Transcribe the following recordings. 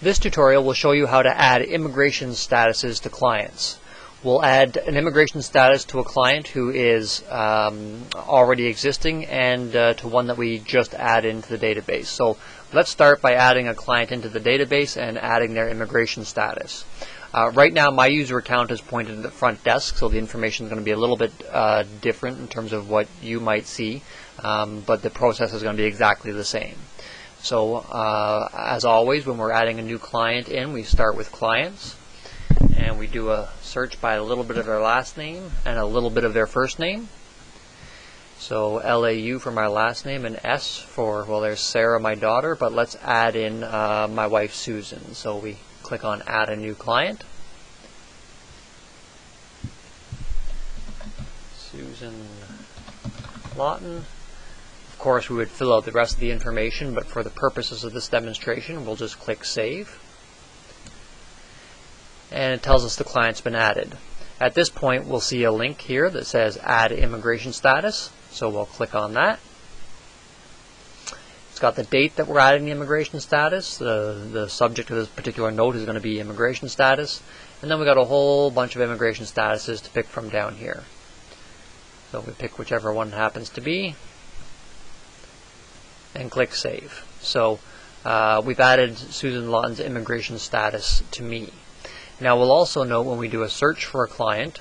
This tutorial will show you how to add immigration statuses to clients. We'll add an immigration status to a client who is already existing and to one that we just add into the database. So let's start by adding a client into the database and adding their immigration status. Right now my user account is pointed to the front desk, so the information is going to be a little bit different in terms of what you might see, but the process is going to be exactly the same. So as always, when we're adding a new client in, we start with clients and we do a search by a little bit of their last name and a little bit of their first name. So LAU for my last name and S for, well, there's Sarah, my daughter, but let's add in my wife Susan. So we click on add a new client. Susan Lawton. Of course, we would fill out the rest of the information, but for the purposes of this demonstration, we'll just click Save. And it tells us the client's been added. At this point, we'll see a link here that says Add Immigration Status, so we'll click on that. It's got the date that we're adding the immigration status. The subject of this particular note is going to be immigration status. And then we've got a whole bunch of immigration statuses to pick from down here. So we pick whichever one happens to be and click Save. So we've added Susan Lawton's immigration status to me. Now we'll also note when we do a search for a client,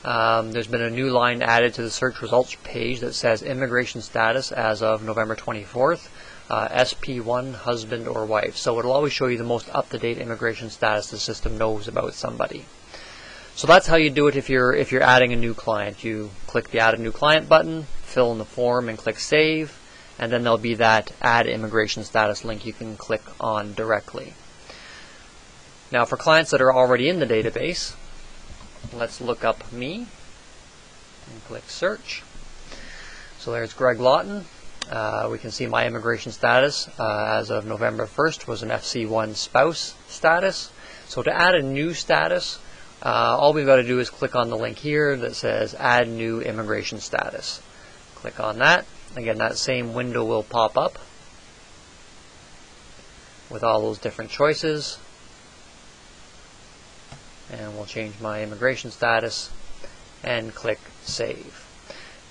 there's been a new line added to the search results page that says immigration status as of November 24th, SP1, husband or wife. So it'll always show you the most up-to-date immigration status the system knows about somebody. So that's how you do it if you're adding a new client. You click the Add a New Client button, fill in the form and click Save, and then there'll be that Add Immigration Status link you can click on directly. Now for clients that are already in the database, let's look up me and click Search. So there's Greg Lawton. We can see my immigration status as of November 1st was an FC1 spouse status. So to add a new status, all we've got to do is click on the link here that says Add New Immigration Status. Click on that. Again, that same window will pop up with all those different choices. And we'll change my immigration status and click Save.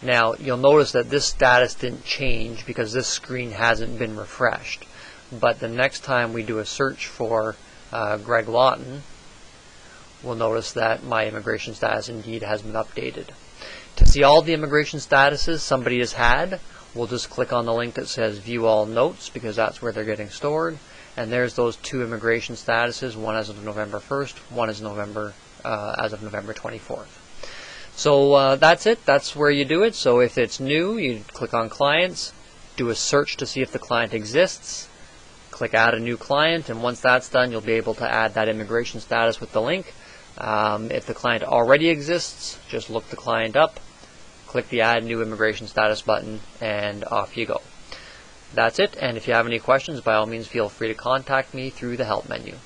Now you'll notice that this status didn't change because this screen hasn't been refreshed. But the next time we do a search for Greg Lawton, we'll notice that my immigration status indeed has been updated. To see all the immigration statuses somebody has had, we'll just click on the link that says View All Notes because that's where they're getting stored. And there's those two immigration statuses, one as of November 1st, one is as of November 24th. So that's it. That's where you do it. So if it's new, you click on Clients, do a search to see if the client exists, click Add a New Client, and once that's done, you'll be able to add that immigration status with the link. If the client already exists, just look the client up, click the Add New Immigration Status button, and off you go. That's it, and if you have any questions, by all means feel free to contact me through the Help menu.